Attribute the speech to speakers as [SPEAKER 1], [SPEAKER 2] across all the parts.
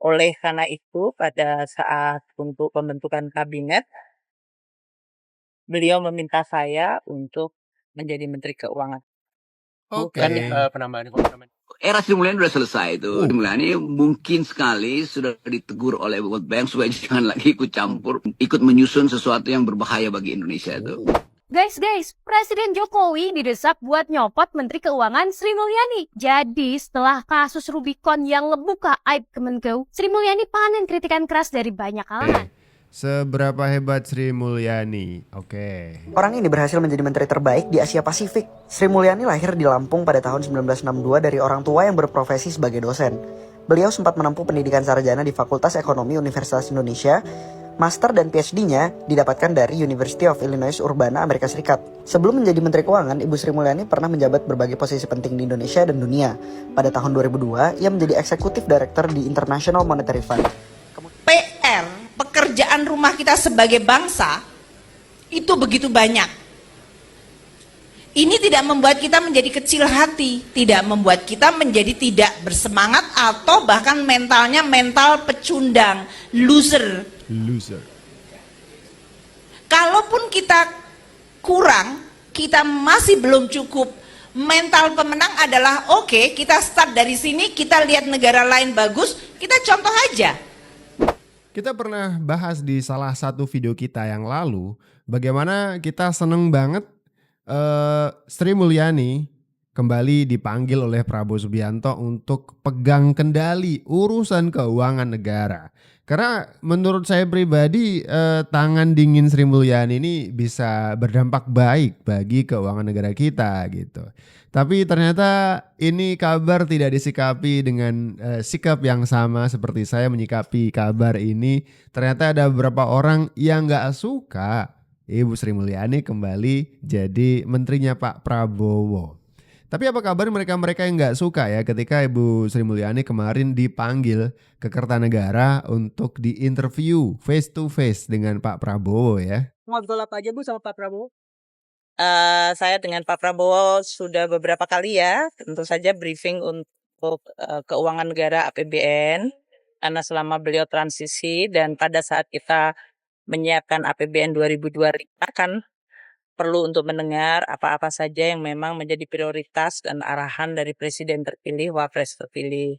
[SPEAKER 1] Oleh karena itu, pada saat untuk pembentukan kabinet, beliau meminta saya untuk menjadi Menteri Keuangan.
[SPEAKER 2] Oke.
[SPEAKER 3] Penambahan.
[SPEAKER 4] Era Sri Mulyani sudah selesai itu. Sri Mulyani mungkin sekali sudah ditegur oleh World Bank supaya jangan lagi ikut campur, ikut menyusun sesuatu yang berbahaya bagi Indonesia itu.
[SPEAKER 5] Guys, Presiden Jokowi didesak buat nyopot Menteri Keuangan Sri Mulyani. Jadi, setelah kasus Rubicon yang ngebuka aib Kemenkeu, Sri Mulyani panen kritikan keras dari banyak kalangan.
[SPEAKER 2] Seberapa hebat Sri Mulyani? Oke.
[SPEAKER 6] Orang ini berhasil menjadi menteri terbaik di Asia Pasifik. Sri Mulyani lahir di Lampung pada tahun 1962 dari orang tua yang berprofesi sebagai dosen. Beliau sempat menempuh pendidikan sarjana di Fakultas Ekonomi Universitas Indonesia. Master dan PhD-nya didapatkan dari University of Illinois Urbana, Amerika Serikat. Sebelum menjadi Menteri Keuangan, Ibu Sri Mulyani pernah menjabat berbagai posisi penting di Indonesia dan dunia. Pada tahun 2002, ia menjadi Eksekutif Director di International Monetary Fund.
[SPEAKER 7] PR, pekerjaan rumah kita sebagai bangsa, itu begitu banyak. Ini tidak membuat kita menjadi kecil hati, tidak membuat kita menjadi tidak bersemangat atau bahkan mentalnya mental pecundang, loser. Kalaupun kita kurang, kita masih belum cukup. Mental pemenang adalah oke, kita start dari sini, kita lihat negara lain bagus, kita contoh aja.
[SPEAKER 2] Kita pernah bahas di salah satu video kita yang lalu bagaimana kita seneng banget Sri Mulyani kembali dipanggil oleh Prabowo Subianto untuk pegang kendali urusan keuangan negara. Karena menurut saya pribadi tangan dingin Sri Mulyani ini bisa berdampak baik bagi keuangan negara kita gitu. Tapi ternyata ini kabar tidak disikapi dengan sikap yang sama seperti saya menyikapi kabar ini. Ternyata ada beberapa orang yang gak suka Ibu Sri Mulyani kembali jadi menterinya Pak Prabowo. Tapi apa kabar mereka-mereka yang gak suka ya ketika Ibu Sri Mulyani kemarin dipanggil ke Kertanegara untuk diinterview face to face dengan Pak Prabowo ya?
[SPEAKER 1] Ngobrol apa aja Bu sama Pak Prabowo? Saya dengan Pak Prabowo sudah beberapa kali ya, tentu saja briefing untuk keuangan negara APBN, karena selama beliau transisi dan pada saat kita menyiapkan APBN 2025 kan perlu untuk mendengar apa-apa saja yang memang menjadi prioritas dan arahan dari Presiden terpilih, Wapres terpilih.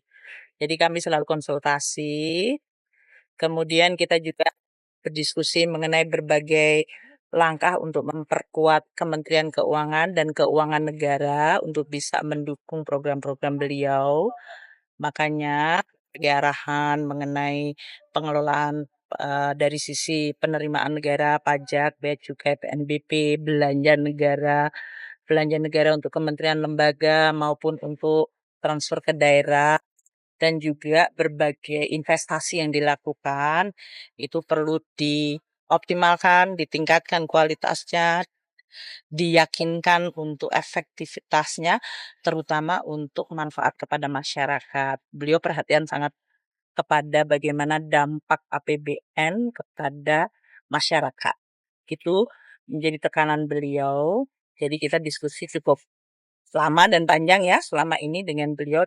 [SPEAKER 1] Jadi kami selalu konsultasi, kemudian kita juga berdiskusi mengenai berbagai langkah untuk memperkuat Kementerian Keuangan dan Keuangan Negara untuk bisa mendukung program-program beliau. Makanya arahan mengenai pengelolaan dari sisi penerimaan negara, pajak, bea cukai, PNBP, belanja negara untuk kementerian lembaga maupun untuk transfer ke daerah, dan juga berbagai investasi yang dilakukan itu perlu dioptimalkan, ditingkatkan kualitasnya, diyakinkan untuk efektivitasnya, terutama untuk manfaat kepada masyarakat. Beliau perhatian sangat kepada bagaimana dampak APBN kepada masyarakat. Itu menjadi tekanan beliau. Jadi kita diskusi cukup lama dan panjang ya selama ini dengan beliau.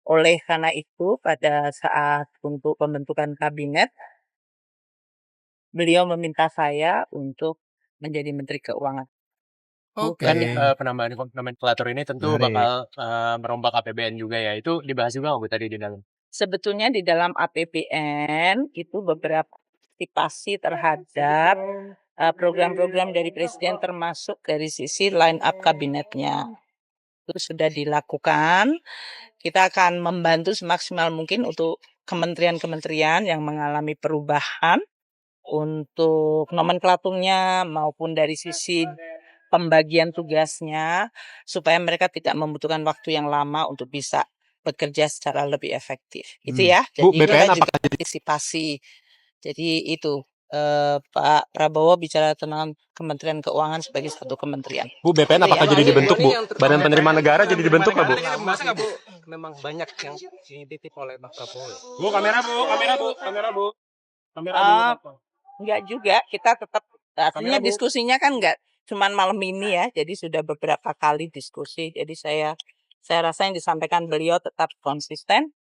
[SPEAKER 1] Oleh karena itu pada saat untuk pembentukan kabinet, beliau meminta saya untuk menjadi Menteri Keuangan.
[SPEAKER 2] Oke.
[SPEAKER 3] Penambahan nomenklatur ini tentu bakal merombak APBN juga ya. Itu dibahas juga nggak Bu tadi di dalam?
[SPEAKER 1] Sebetulnya di dalam APBN itu beberapa antisipasi terhadap program-program dari Presiden termasuk dari sisi line up kabinetnya. Itu sudah dilakukan. Kita akan membantu semaksimal mungkin untuk kementerian-kementerian yang mengalami perubahan untuk nomenklaturnya maupun dari sisi pembagian tugasnya supaya mereka tidak membutuhkan waktu yang lama untuk bisa bekerja secara lebih efektif. Itu ya. Jadi
[SPEAKER 3] Bu, BPN
[SPEAKER 1] kita juga antisipasi. Jadi itu Pak Prabowo bicara tentang Kementerian Keuangan sebagai satu kementerian.
[SPEAKER 3] Bu, BPN apakah jadi dibentuk Bu? Badan Penerimaan Negara jadi dibentuk nggak Bu?
[SPEAKER 8] Masa nggak Bu? Memang banyak yang dititip oleh Pak Prabowo.
[SPEAKER 3] Bu, kamera Bu.
[SPEAKER 1] Enggak juga, kita tetap artinya diskusinya kan enggak cuman malam ini ya. Jadi sudah beberapa kali diskusi. Jadi saya rasa yang disampaikan beliau tetap konsisten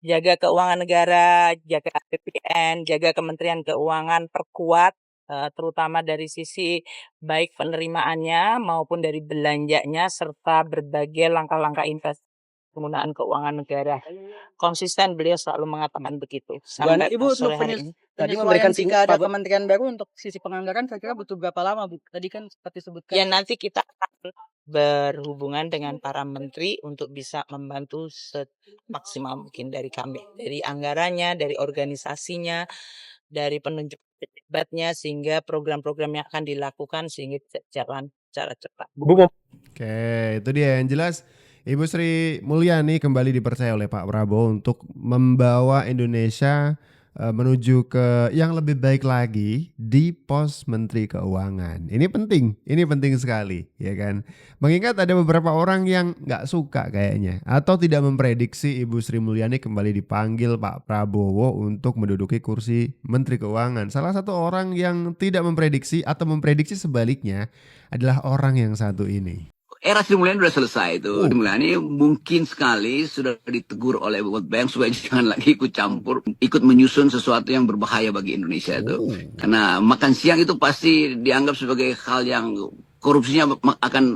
[SPEAKER 1] jaga keuangan negara, jaga APBN, jaga Kementerian Keuangan, perkuat terutama dari sisi baik penerimaannya maupun dari belanjanya serta berbagai langkah-langkah investasi penggunaan keuangan negara. Konsisten beliau selalu mengatakan begitu sampai
[SPEAKER 8] Ibu
[SPEAKER 1] sore
[SPEAKER 8] untuk
[SPEAKER 1] hari ini.
[SPEAKER 8] tadi
[SPEAKER 9] Penyesuaian
[SPEAKER 8] memberikan
[SPEAKER 9] jika ada kementerian baru untuk sisi penganggaran kira-kira butuh berapa lama, Bu? Tadi kan seperti disebutkan.
[SPEAKER 1] Ya nanti kita akan berhubungan dengan para menteri untuk bisa membantu semaksimal mungkin dari kami, dari anggarannya, dari organisasinya, dari penunjuk pejabatnya, sehingga program-program yang akan dilakukan sehingga jalan secara cepat.
[SPEAKER 2] Oke, itu dia yang jelas. Ibu Sri Mulyani kembali dipercaya oleh Pak Prabowo untuk membawa Indonesia menuju ke yang lebih baik lagi di pos Menteri Keuangan. Ini penting sekali, ya kan? Mengingat ada beberapa orang yang nggak suka kayaknya atau tidak memprediksi Ibu Sri Mulyani kembali dipanggil Pak Prabowo untuk menduduki kursi Menteri Keuangan. Salah satu orang yang tidak memprediksi atau memprediksi sebaliknya adalah orang yang satu ini.
[SPEAKER 4] Era Sri Mulyani sudah selesai itu. Sri Mulyani mungkin sekali sudah ditegur oleh World Bank supaya jangan lagi ikut campur, ikut menyusun sesuatu yang berbahaya bagi Indonesia itu. Karena makan siang itu pasti dianggap sebagai hal yang korupsinya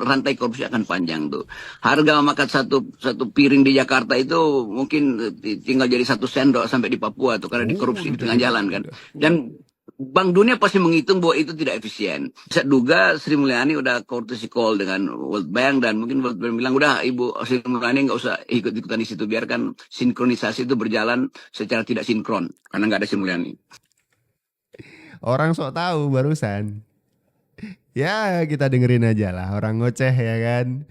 [SPEAKER 4] rantai korupsi akan panjang tuh. Harga makan satu piring di Jakarta itu mungkin tinggal jadi 1 sendok sampai di Papua tuh karena dikorupsi di tengah jalan kan. Dan Bank Dunia pasti menghitung bahwa itu tidak efisien. Saya duga Sri Mulyani udah courtesy call dengan World Bank dan mungkin World Bank bilang udah Ibu Sri Mulyani nggak usah ikut-ikutan di situ, biarkan sinkronisasi itu berjalan secara tidak sinkron karena nggak ada Sri Mulyani.
[SPEAKER 2] Orang sok tahu barusan. Ya kita dengerin aja lah orang ngoceh ya kan.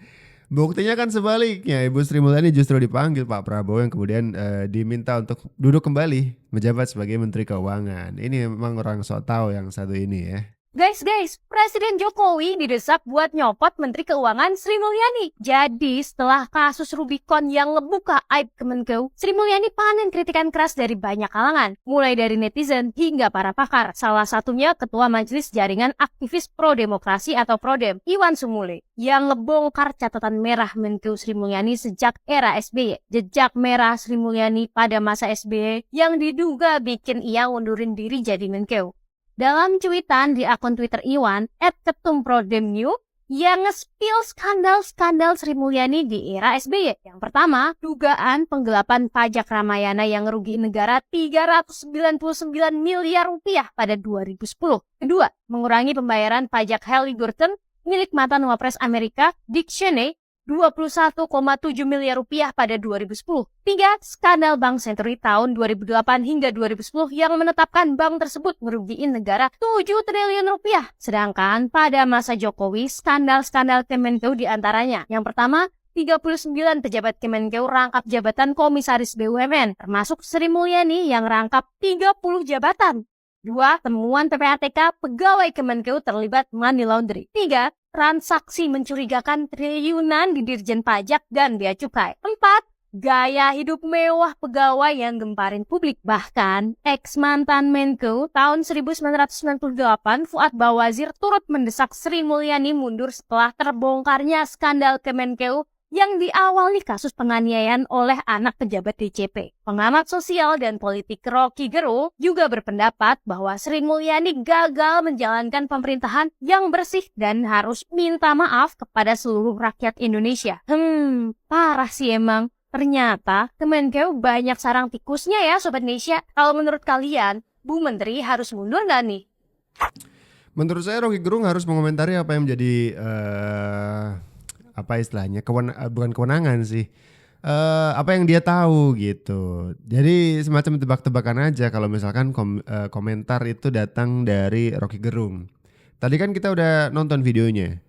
[SPEAKER 2] Buktinya kan sebaliknya, Ibu Sri Mulyani justru dipanggil Pak Prabowo yang kemudian diminta untuk duduk kembali menjabat sebagai Menteri Keuangan. Ini memang orang sok tahu yang satu ini ya.
[SPEAKER 5] Guys, Presiden Jokowi didesak buat nyopot Menteri Keuangan Sri Mulyani. Jadi setelah kasus Rubicon yang ngebuka aib Kemenkeu, Sri Mulyani panen kritikan keras dari banyak kalangan, mulai dari netizen hingga para pakar. Salah satunya Ketua Majelis Jaringan Aktivis Pro Demokrasi atau Prodem, Iwan Sumule, yang ngebongkar catatan merah Menkeu Sri Mulyani sejak era SBY. Jejak merah Sri Mulyani pada masa SBY yang diduga bikin ia undurin diri jadi Menkeu. Dalam cuitan di akun Twitter Iwan, @ketumprodemnew, yang nge-spill skandal-skandal Sri Mulyani di era SBY. Yang pertama, dugaan penggelapan pajak Ramayana yang merugi negara 399 miliar rupiah pada 2010. Kedua, mengurangi pembayaran pajak Halliburton milik mantan Wapres Amerika Dick Cheney 21,7 miliar rupiah pada 2010. 3. Skandal Bank Senturi tahun 2008 hingga 2010 yang menetapkan bank tersebut merugikan negara 7 triliun rupiah. Sedangkan pada masa Jokowi, skandal-skandal Kemenkeu diantaranya. Yang pertama, 39 pejabat Kemenkeu rangkap jabatan komisaris BUMN, termasuk Sri Mulyani yang rangkap 30 jabatan. 2. Temuan PPATK pegawai Kemenkeu terlibat money laundering. 3. Transaksi mencurigakan triliunan di Dirjen Pajak dan Bea Cukai. 4. Gaya hidup mewah pegawai yang gemparin publik. Bahkan, ex-mantan Menkeu tahun 1998, Fuad Bawazir turut mendesak Sri Mulyani mundur setelah terbongkarnya skandal Kemenkeu yang diawali kasus penganiayaan oleh anak pejabat DJP. Pengamat sosial dan politik Rocky Gerung juga berpendapat bahwa Sri Mulyani gagal menjalankan pemerintahan yang bersih dan harus minta maaf kepada seluruh rakyat Indonesia. Parah sih emang. Ternyata Kemenkeu banyak sarang tikusnya ya Sobat Indonesia. Kalau menurut kalian, Bu Menteri harus mundur nggak nih?
[SPEAKER 2] Menurut saya Rocky Gerung harus mengomentari apa yang menjadi apa istilahnya bukan kewenangan sih, apa yang dia tahu gitu. Jadi semacam tebak-tebakan aja kalau misalkan komentar itu datang dari Rocky Gerung. Tadi kan kita udah nonton videonya.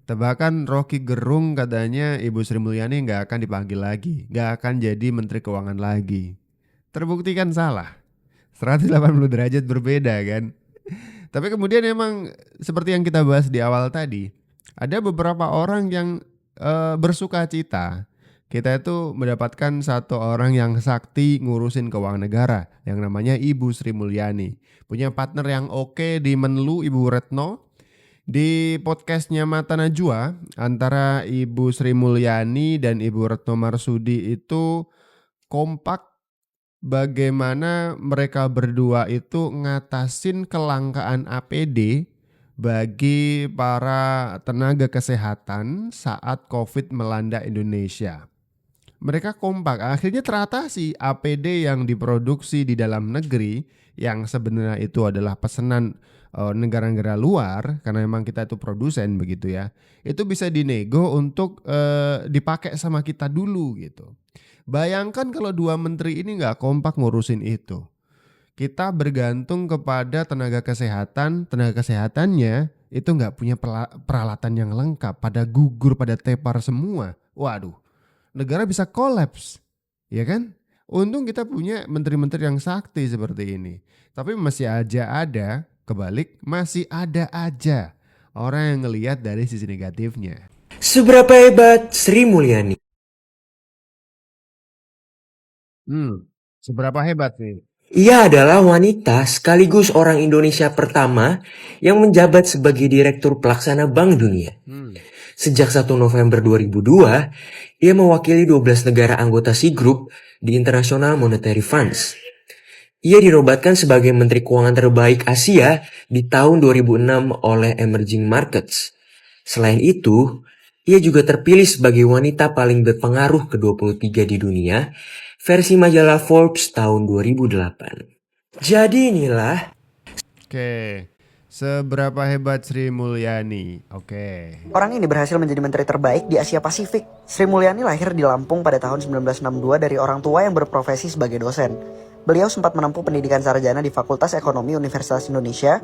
[SPEAKER 2] Tebakan Rocky Gerung katanya Ibu Sri Mulyani nggak akan dipanggil lagi, nggak akan jadi Menteri Keuangan lagi. Terbukti kan salah, 180 derajat berbeda kan. Tapi kemudian emang seperti yang kita bahas di awal tadi, ada beberapa orang yang bersuka cita kita itu mendapatkan satu orang yang sakti ngurusin keuangan negara yang namanya Ibu Sri Mulyani. Punya partner yang oke di Menlu, Ibu Retno. Di podcastnya Mata Najwa antara Ibu Sri Mulyani dan Ibu Retno Marsudi itu kompak, bagaimana mereka berdua itu ngatasin kelangkaan APD bagi para tenaga kesehatan saat COVID melanda Indonesia. Mereka kompak, akhirnya teratasi. APD yang diproduksi di dalam negeri yang sebenarnya itu adalah pesanan negara-negara luar, karena memang kita itu produsen begitu ya, itu bisa dinego untuk dipakai sama kita dulu gitu. Bayangkan kalau dua menteri ini nggak kompak ngurusin itu. Kita bergantung kepada tenaga kesehatannya itu nggak punya peralatan yang lengkap, pada gugur, pada tepar semua. Waduh, negara bisa kolaps, ya kan? Untung kita punya menteri-menteri yang sakti seperti ini. Tapi masih ada orang yang ngelihat dari sisi negatifnya.
[SPEAKER 10] Seberapa hebat Sri Mulyani?
[SPEAKER 2] Seberapa hebat nih?
[SPEAKER 10] Ia adalah wanita sekaligus orang Indonesia pertama yang menjabat sebagai Direktur Pelaksana Bank Dunia. Sejak 1 November 2002, ia mewakili 12 negara anggota SEA Group di International Monetary Funds. Ia dinobatkan sebagai Menteri Keuangan terbaik Asia di tahun 2006 oleh Emerging Markets. Selain itu, ia juga terpilih sebagai wanita paling berpengaruh ke-23 di dunia versi majalah Forbes tahun 2008. Jadi inilah.
[SPEAKER 2] Oke, seberapa hebat Sri Mulyani? Oke.
[SPEAKER 6] Orang ini berhasil menjadi menteri terbaik di Asia Pasifik. Sri Mulyani lahir di Lampung pada tahun 1962 dari orang tua yang berprofesi sebagai dosen. Beliau sempat menempuh pendidikan sarjana di Fakultas Ekonomi Universitas Indonesia.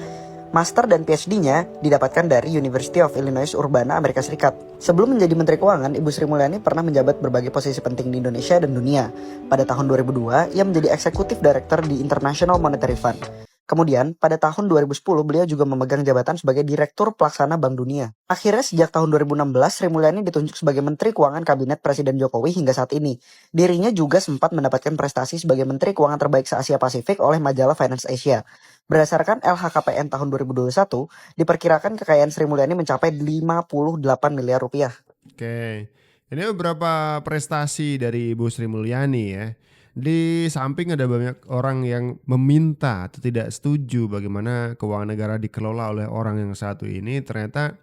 [SPEAKER 6] Master dan PhD-nya didapatkan dari University of Illinois Urbana, Amerika Serikat. Sebelum menjadi Menteri Keuangan, Ibu Sri Mulyani pernah menjabat berbagai posisi penting di Indonesia dan dunia. Pada tahun 2002, ia menjadi Eksekutif Director di International Monetary Fund. Kemudian, pada tahun 2010, beliau juga memegang jabatan sebagai Direktur Pelaksana Bank Dunia. Akhirnya, sejak tahun 2016, Sri Mulyani ditunjuk sebagai Menteri Keuangan Kabinet Presiden Jokowi hingga saat ini. Dirinya juga sempat mendapatkan prestasi sebagai Menteri Keuangan terbaik se-Asia Pasifik oleh majalah Finance Asia. Berdasarkan LHKPN tahun 2021, diperkirakan kekayaan Sri Mulyani mencapai 58 miliar rupiah.
[SPEAKER 2] Oke, ini beberapa prestasi dari Ibu Sri Mulyani ya. Di samping ada banyak orang yang meminta atau tidak setuju bagaimana keuangan negara dikelola oleh orang yang satu ini, ternyata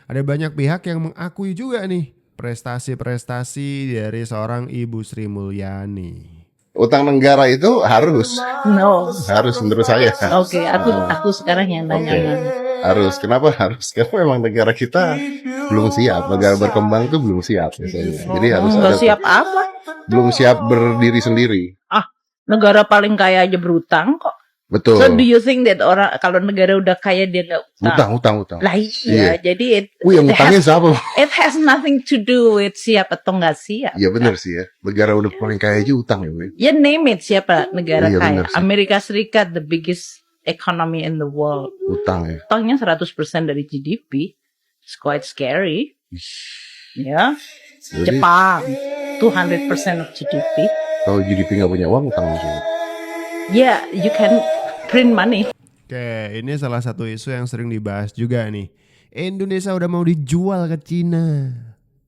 [SPEAKER 2] ada banyak pihak yang mengakui juga nih prestasi-prestasi dari seorang Ibu Sri Mulyani.
[SPEAKER 11] Utang negara itu harus menurut saya.
[SPEAKER 1] Oke, aku sekarang yang nanya.
[SPEAKER 11] Harus. Kenapa harus? Karena memang negara kita belum siap. Negara berkembang itu belum siap biasanya. Jadi harus ada.
[SPEAKER 1] Siap apa?
[SPEAKER 11] Belum siap berdiri sendiri.
[SPEAKER 1] Negara paling kaya aja berutang kok.
[SPEAKER 11] Betul.
[SPEAKER 1] So do you think that orang kalau negara udah kaya dia nggak utang?
[SPEAKER 11] Utang.
[SPEAKER 1] Lah iya. Jadi
[SPEAKER 11] yang utangnya siapa?
[SPEAKER 1] It has nothing to do with siap atau nggak siap.
[SPEAKER 11] Iya benar sih ya. Negara udah paling kaya aja utang ya.
[SPEAKER 1] Ya name it, siapa negara
[SPEAKER 11] Iya,
[SPEAKER 1] kaya?
[SPEAKER 11] benar sih.
[SPEAKER 1] Amerika Serikat, the biggest economy in the world.
[SPEAKER 11] Utang ya.
[SPEAKER 1] Utangnya 100% dari GDP. It's quite scary. Ya.
[SPEAKER 11] Jadi,
[SPEAKER 1] Jepang 200% of GDP.
[SPEAKER 11] kalau GDP nggak punya uang, utang maksudnya.
[SPEAKER 1] Yeah, you can print money.
[SPEAKER 2] Oke, ini salah satu isu yang sering dibahas juga nih. Indonesia udah mau dijual ke Cina.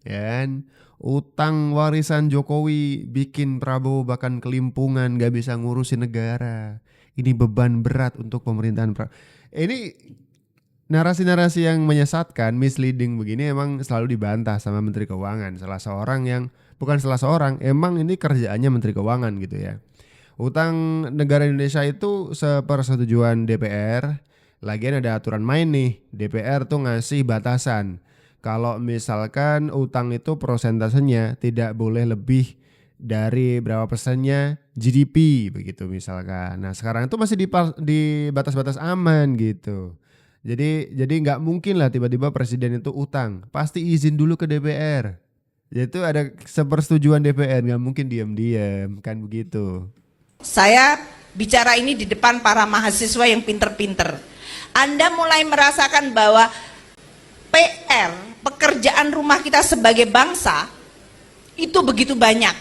[SPEAKER 2] Ya kan? Utang warisan Jokowi bikin Prabowo bahkan kelimpungan, gak bisa ngurusin negara. Ini beban berat untuk pemerintahan Ini narasi-narasi yang menyesatkan, misleading begini emang selalu dibantah sama Menteri Keuangan. Emang ini kerjaannya Menteri Keuangan gitu ya. Utang negara Indonesia itu sepersetujuan DPR. Lagian ada aturan main nih. DPR tuh ngasih batasan. Kalau misalkan utang itu persentasenya tidak boleh lebih dari berapa persennya GDP begitu misalkan. Nah sekarang itu masih di batas-batas aman gitu. Jadi nggak mungkin lah tiba-tiba presiden itu utang. Pasti izin dulu ke DPR. Jadi itu ada sepersetujuan DPR. Nggak mungkin diam-diam kan begitu.
[SPEAKER 7] Saya bicara ini di depan para mahasiswa yang pinter-pinter. Anda mulai merasakan bahwa PR, pekerjaan rumah kita sebagai bangsa, itu begitu banyak.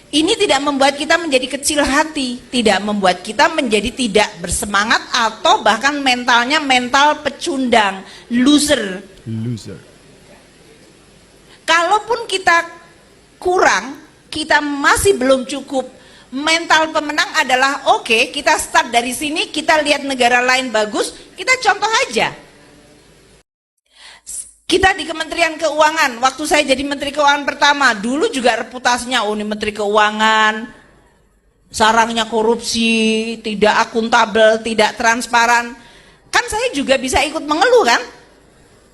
[SPEAKER 7] Ini tidak membuat kita menjadi kecil hati, tidak membuat kita menjadi tidak bersemangat, atau bahkan mentalnya mental pecundang, loser. Kalaupun kita kurang, kita masih belum cukup mental pemenang adalah oke, kita start dari sini, kita lihat negara lain bagus, kita contoh aja. Kita di Kementerian Keuangan, waktu saya jadi Menteri Keuangan pertama, dulu juga reputasinya, oh ini Menteri Keuangan, sarangnya korupsi, tidak akuntabel, tidak transparan. Kan saya juga bisa ikut mengeluh kan?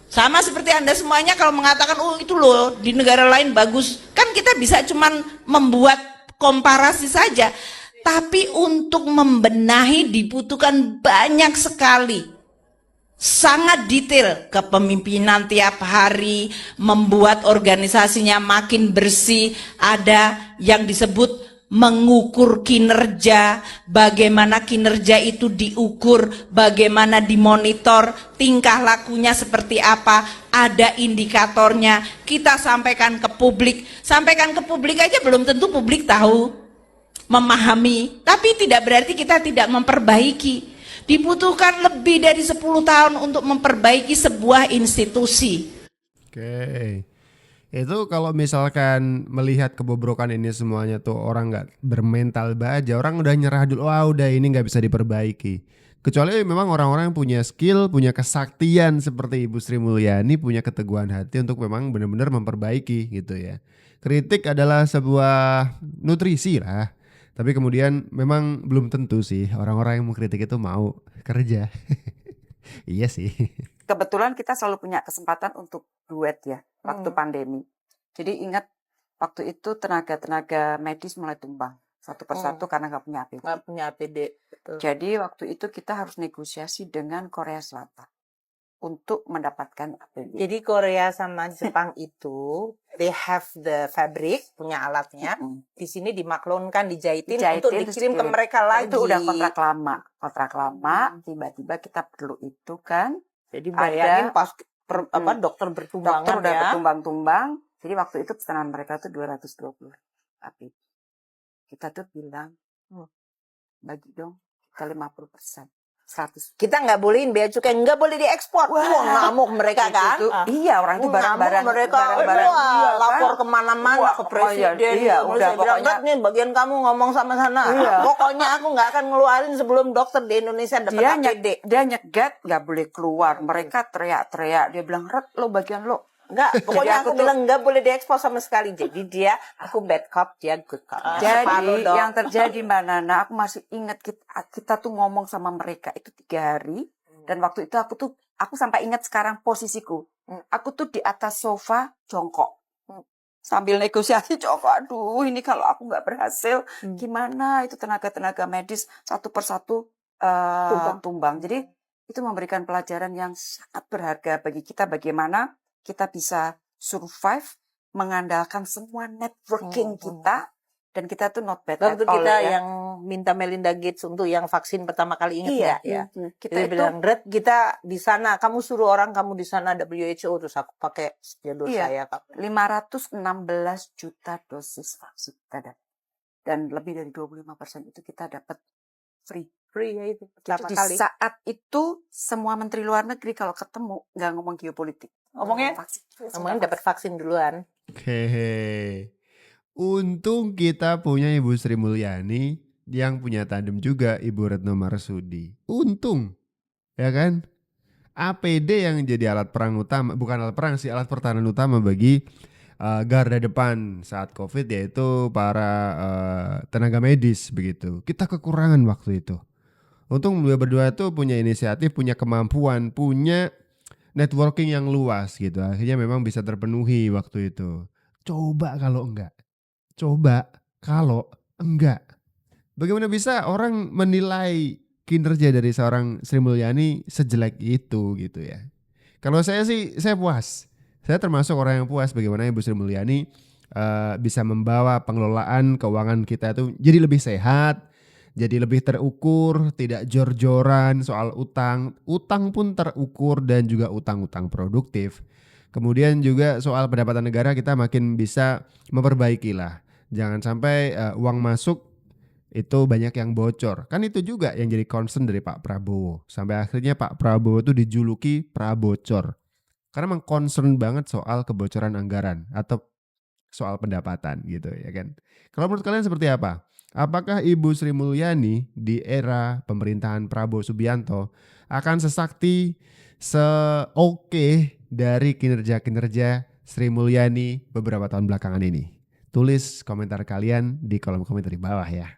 [SPEAKER 7] Sama seperti Anda semuanya kalau mengatakan, oh itu loh di negara lain bagus. Kan kita bisa cuman membuat komparasi saja. Tapi untuk membenahi dibutuhkan banyak sekali. Sangat detail kepemimpinan tiap hari, membuat organisasinya makin bersih, ada yang disebut mengukur kinerja, bagaimana kinerja itu diukur, bagaimana dimonitor, tingkah lakunya seperti apa, ada indikatornya, kita sampaikan ke publik aja belum tentu publik tahu, memahami, tapi tidak berarti kita tidak memperbaiki. Dibutuhkan lebih dari 10 tahun untuk memperbaiki sebuah institusi.
[SPEAKER 2] Oke. Itu kalau misalkan melihat kebobrokan ini semuanya tuh orang nggak bermental baja, orang udah nyerah dulu, udah ini nggak bisa diperbaiki. Kecuali memang orang-orang yang punya skill, punya kesaktian seperti Ibu Sri Mulyani, punya keteguhan hati untuk memang benar-benar memperbaiki gitu ya. Kritik adalah sebuah nutrisi lah. Tapi kemudian memang belum tentu sih orang-orang yang mengkritik itu mau kerja. Iya sih.
[SPEAKER 12] Kebetulan kita selalu punya kesempatan untuk duet ya waktu pandemi. Jadi ingat waktu itu tenaga medis mulai tumbang satu persatu karena nggak punya APD.
[SPEAKER 1] Nggak punya APD. Betul.
[SPEAKER 12] Jadi waktu itu kita harus negosiasi dengan Korea Selatan untuk mendapatkan APD.
[SPEAKER 1] Jadi Korea sama Jepang itu they have the fabric, punya alatnya. Di sini dimaklunkan, dijahitin untuk dikirim ke mereka lagi.
[SPEAKER 12] Itu udah kontrak lama. Tiba-tiba kita perlu itu kan.
[SPEAKER 1] Jadi bayangin pas dokter bertumbangan,
[SPEAKER 12] dokter udah bertumbang-tumbang. Jadi waktu itu pesanan mereka tuh 220 APD. Kita tuh bilang, bagi dong kita 50%. 100.
[SPEAKER 1] Kita nggak bolehin bea cukai, nggak boleh diekspor. Ngamuk mereka kan?
[SPEAKER 12] Iya, orang itu barang-barang
[SPEAKER 1] mereka. Lapor kemana-mana ke presiden.
[SPEAKER 12] Udah
[SPEAKER 1] pokoknya nih bagian kamu ngomong sama sana. Pokoknya aku nggak akan ngeluarin sebelum dokter di Indonesia dapat APD.
[SPEAKER 12] Dia nyegat nggak boleh keluar. Mereka teriak-teriak. Dia bilang, Red, lo bagian lo.
[SPEAKER 1] Enggak, pokoknya aku bilang enggak boleh diekspor sama sekali. Jadi aku bad cop, dia good cop.
[SPEAKER 12] Jadi yang terjadi Mbak Nana, aku masih ingat kita tuh ngomong sama mereka itu 3 hari. Dan waktu itu aku sampai ingat sekarang posisiku. Aku tuh di atas sofa jongkok. Sambil negosiasi jongkok. Aduh, ini kalau aku nggak berhasil, gimana? Itu tenaga-tenaga medis satu persatu tumbang. Jadi itu memberikan pelajaran yang sangat berharga bagi kita. Bagaimana kita bisa survive mengandalkan semua networking kita, dan kita tuh not bad
[SPEAKER 1] waktu
[SPEAKER 12] at all.
[SPEAKER 1] Kita yang minta Melinda Gates untuk yang vaksin pertama kali, ingat ya?
[SPEAKER 12] Kita
[SPEAKER 1] itu bilang, Red, kita di sana, kamu suruh orang kamu di sana WHO, terus aku pakai jadul saya.
[SPEAKER 12] 516 juta dosis vaksin kita dapat. Dan lebih dari 25% itu kita dapat free ya itu. Di saat itu semua menteri luar negeri kalau ketemu nggak ngomong geopolitik.
[SPEAKER 1] Ngomongnya dapat vaksin duluan.
[SPEAKER 2] Hehe. Untung kita punya Ibu Sri Mulyani yang punya tandem juga Ibu Retno Marsudi. Untung, ya kan? APD yang jadi alat perang utama, bukan alat perang sih, alat pertahanan utama bagi garda depan saat COVID, yaitu para tenaga medis begitu. Kita kekurangan waktu itu. Untung berdua itu punya inisiatif, punya kemampuan, punya networking yang luas gitu. Akhirnya memang bisa terpenuhi waktu itu. Coba kalau enggak. Bagaimana bisa orang menilai kinerja dari seorang Sri Mulyani sejelek itu gitu ya. Kalau saya sih, saya puas. Saya termasuk orang yang puas bagaimana Ibu Sri Mulyani bisa membawa pengelolaan keuangan kita itu jadi lebih sehat, jadi lebih terukur, tidak jor-joran soal utang. Utang pun terukur dan juga utang-utang produktif. Kemudian juga soal pendapatan negara kita makin bisa memperbaiki lah. Jangan sampai uang masuk itu banyak yang bocor. Kan itu juga yang jadi concern dari Pak Prabowo. Sampai akhirnya Pak Prabowo itu dijuluki Prabocor. Karena memang concern banget soal kebocoran anggaran atau soal pendapatan gitu ya kan. Kalau menurut kalian seperti apa? Apakah Ibu Sri Mulyani di era pemerintahan Prabowo Subianto akan sesakti, seoke dari kinerja-kinerja Sri Mulyani beberapa tahun belakangan ini? Tulis komentar kalian di kolom komentar di bawah ya.